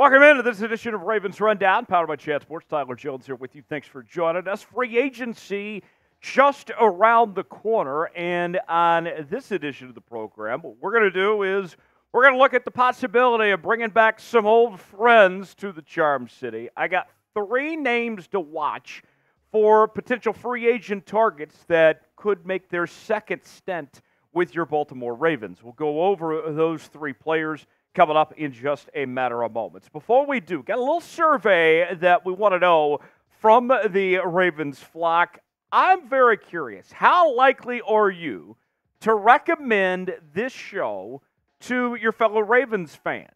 Welcome into this edition of Ravens Rundown, powered by Chat Sports. Tyler Jones here with you. Thanks for joining us. Free agency just around the corner, and on this edition of the program, what we're going to do is we're going to look at the possibility of bringing back some old friends to the Charm City. I got three names to watch for potential free agent targets that could make their second stint with your Baltimore Ravens. We'll go over those three players coming up in just a matter of moments. Before we do, got a little survey that we want to know from the Ravens flock. I'm very curious, how likely are you to recommend this show to your fellow Ravens fans?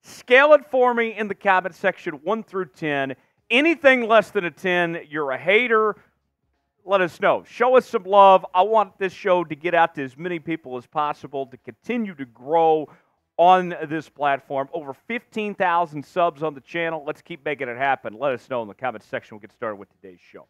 Scale it for me in the comment section, 1 through 10. Anything less than a 10, you're a hater. Let us know. Show us some love. I want this show to get out to as many people as possible, to continue to grow on this platform. Over 15,000 subs on the channel. Let's keep making it happen. Let us know in the comment section. We'll get started with today's show.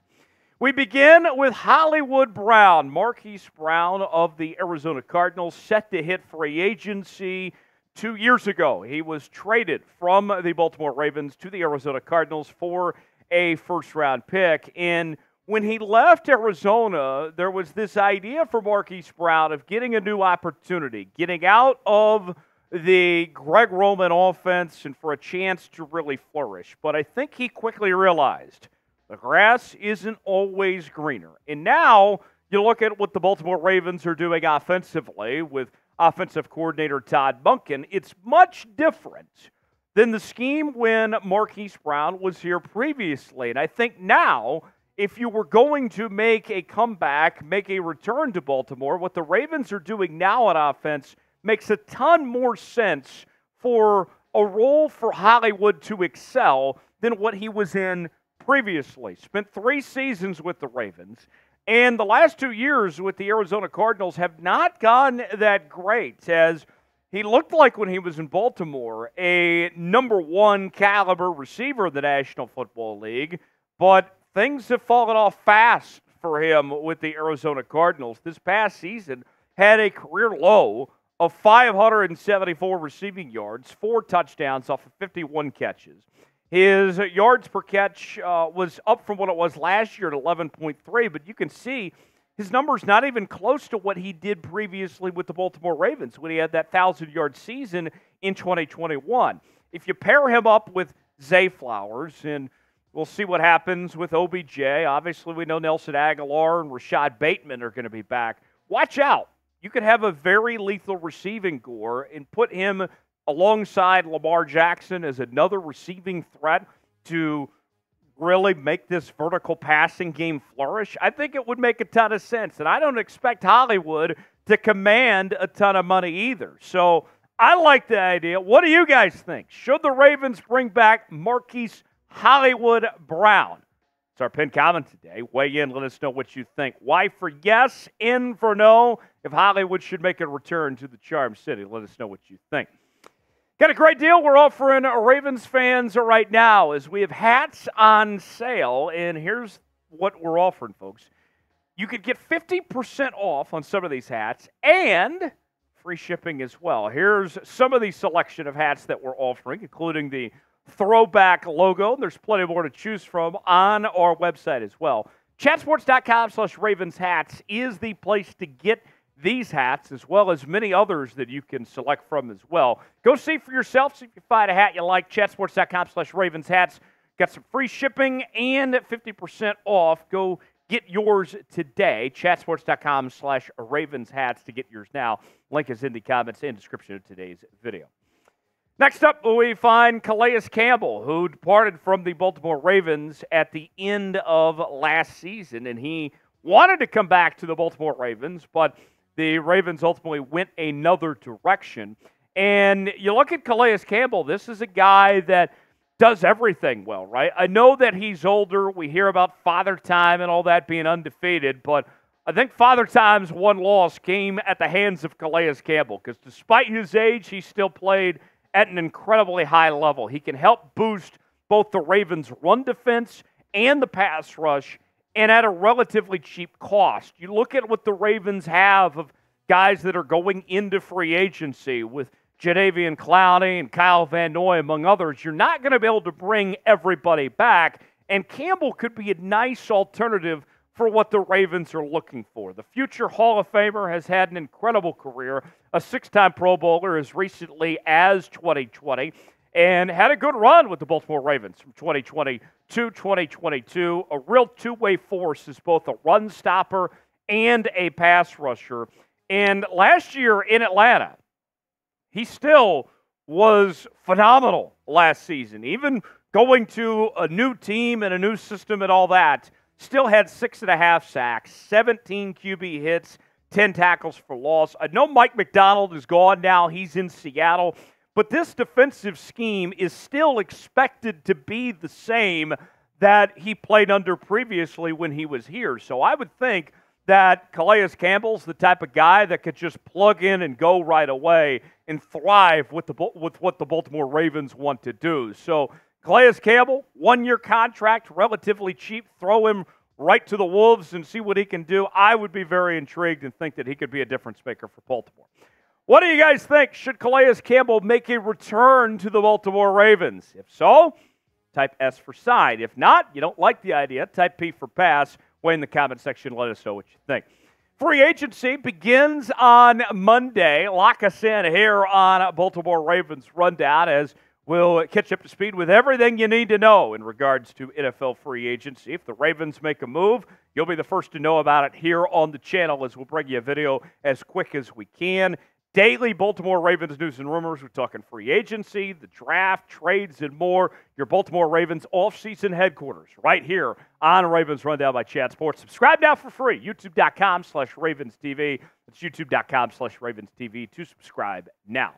We begin with Hollywood Brown. Marquise Brown of the Arizona Cardinals, set to hit free agency 2 years ago. He was traded from the Baltimore Ravens to the Arizona Cardinals for a first-round pick. And when he left Arizona, there was this idea for Marquise Brown of getting a new opportunity, getting out of the Greg Roman offense and for a chance to really flourish. But I think he quickly realized the grass isn't always greener. And now you look at what the Baltimore Ravens are doing offensively with offensive coordinator Todd Monken. It's much different than the scheme when Marquise Brown was here previously. And I think now, if you were going to make a comeback, make a return to Baltimore, what the Ravens are doing now on offense makes a ton more sense for a role for Hollywood to excel than what he was in previously. Spent 3 seasons with the Ravens, and the last 2 years with the Arizona Cardinals have not gone that great, as he looked like when he was in Baltimore a number 1 caliber receiver in the National Football League, but things have fallen off fast for him with the Arizona Cardinals. This past season had a career low of 574 receiving yards, 4 touchdowns off of 51 catches. His yards per catch was up from what it was last year at 11.3, but you can see his number's not even close to what he did previously with the Baltimore Ravens when he had that 1,000-yard season in 2021. If you pair him up with Zay Flowers, and we'll see what happens with OBJ. Obviously, we know Nelson Aguilar and Rashad Bateman are going to be back. Watch out. You could have a very lethal receiving core and put him alongside Lamar Jackson as another receiving threat to really make this vertical passing game flourish. I think it would make a ton of sense, and I don't expect Hollywood to command a ton of money either. So I like the idea. What do you guys think? Should the Ravens bring back Marquise Hollywood Brown? It's our pinned comment today. Weigh in. Let us know what you think. Y for yes, N for no. If Hollywood should make a return to the Charm City, let us know what you think. Got a great deal we're offering Ravens fans right now as we have hats on sale. And here's what we're offering, folks. You could get 50% off on some of these hats and free shipping as well. Here's some of the selection of hats that we're offering, including the throwback logo. There's plenty more to choose from on our website as well. Chatsports.com/Ravens hats is the place to get these hats, as well as many others that you can select from as well. Go see for yourself. See if you find a hat you like. Chatsports.com/Ravens hats. Got some free shipping and 50% off. Go get yours today. Chatsports.com/Ravens hats to get yours now. Link is in the comments and description of today's video. Next up, we find Calais Campbell, who departed from the Baltimore Ravens at the end of last season, and he wanted to come back to the Baltimore Ravens, but the Ravens ultimately went another direction. And you look at Calais Campbell, this is a guy that does everything well, right? I know that he's older. We hear about Father Time and all that being undefeated, but I think Father Time's one loss came at the hands of Calais Campbell, because despite his age, he still played at an incredibly high level. He can help boost both the Ravens' run defense and the pass rush, and at a relatively cheap cost. You look at what the Ravens have of guys that are going into free agency with Jadeveon Clowney and Kyle Van Noy, among others, you're not going to be able to bring everybody back, and Campbell could be a nice alternative for what the Ravens are looking for. The future Hall of Famer has had an incredible career, a 6-time Pro Bowler as recently as 2020, and had a good run with the Baltimore Ravens from 2020 to 2022. A real two-way force as both a run stopper and a pass rusher. And last year in Atlanta, he still was phenomenal last season. Even going to a new team and a new system and all that, still had 6.5 sacks, 17 QB hits, 10 tackles for loss. I know Mike McDonald is gone now. He's in Seattle. But this defensive scheme is still expected to be the same that he played under previously when he was here. So I would think that Calais Campbell's the type of guy that could just plug in and go right away and thrive with what the Baltimore Ravens want to do. So Calais Campbell, 1-year contract, relatively cheap. Throw him right to the Wolves and see what he can do. I would be very intrigued and think that he could be a difference maker for Baltimore. What do you guys think? Should Calais Campbell make a return to the Baltimore Ravens? If so, type S for side. If not, you don't like the idea, type P for pass. Way in the comment section, let us know what you think. Free agency begins on Monday. Lock us in here on Baltimore Ravens Rundown as we'll catch up to speed with everything you need to know in regards to NFL free agency. If the Ravens make a move, you'll be the first to know about it here on the channel as we'll bring you a video as quick as we can. Daily Baltimore Ravens news and rumors. We're talking free agency, the draft, trades, and more. Your Baltimore Ravens off-season headquarters right here on Ravens Rundown by Chat Sports. Subscribe now for free. YouTube.com/RavensTV. That's YouTube.com/RavensTV to subscribe now.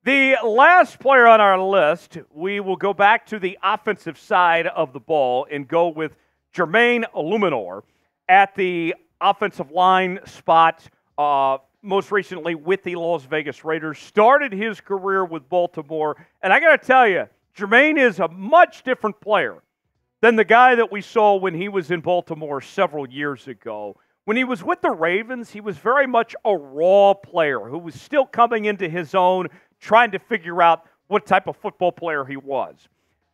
The last player on our list, we will go back to the offensive side of the ball and go with Germaine Lumor at the offensive line spot. Most recently with the Las Vegas Raiders, started his career with Baltimore. And I got to tell you, Jermaine is a much different player than the guy that we saw when he was in Baltimore several years ago. When he was with the Ravens, he was very much a raw player who was still coming into his own, trying to figure out what type of football player he was.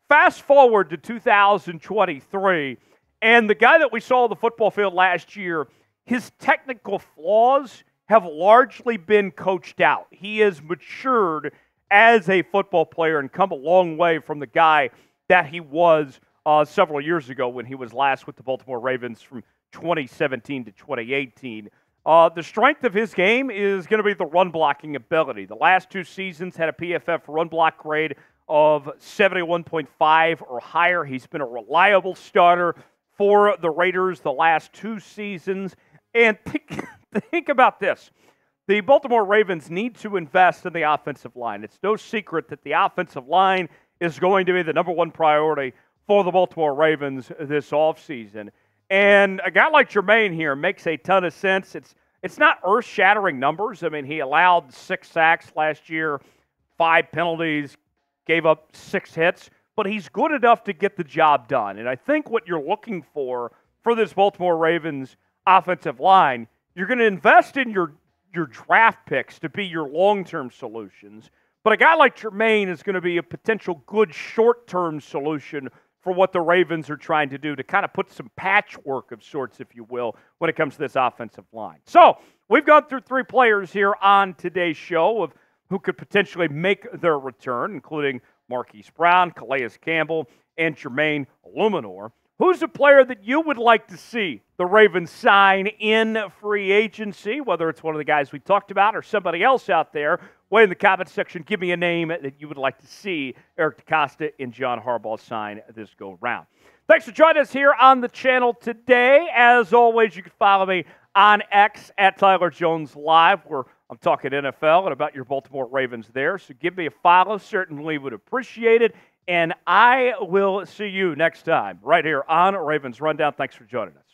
Fast forward to 2023, and the guy that we saw on the football field last year, his technical flaws have largely been coached out. He has matured as a football player and come a long way from the guy that he was several years ago when he was last with the Baltimore Ravens from 2017 to 2018. The strength of his game is going to be the run blocking ability. The last 2 seasons had a PFF run block grade of 71.5 or higher. He's been a reliable starter for the Raiders the last 2 seasons. And think about this. The Baltimore Ravens need to invest in the offensive line. It's no secret that the offensive line is going to be the #1 priority for the Baltimore Ravens this offseason. And a guy like Jermaine here makes a ton of sense. It's not earth-shattering numbers. I mean, he allowed 6 sacks last year, 5 penalties, gave up 6 hits, but he's good enough to get the job done. And I think what you're looking for this Baltimore Ravens offensive line, you're going to invest in your draft picks to be your long-term solutions. But a guy like Jermaine is going to be a potential good short-term solution for what the Ravens are trying to do to kind of put some patchwork of sorts, if you will, when it comes to this offensive line. So we've gone through 3 players here on today's show of who could potentially make their return, including Marquise Brown, Calais Campbell, and Germaine Lumor. Who's a player that you would like to see the Ravens sign in free agency, whether it's one of the guys we talked about or somebody else out there? Way in the comment section, give me a name that you would like to see Eric DeCosta and John Harbaugh sign this go-round. Thanks for joining us here on the channel today. As always, you can follow me on X at Tyler Jones Live, where I'm talking NFL and about your Baltimore Ravens there. So give me a follow. Certainly would appreciate it. And I will see you next time right here on Ravens Rundown. Thanks for joining us.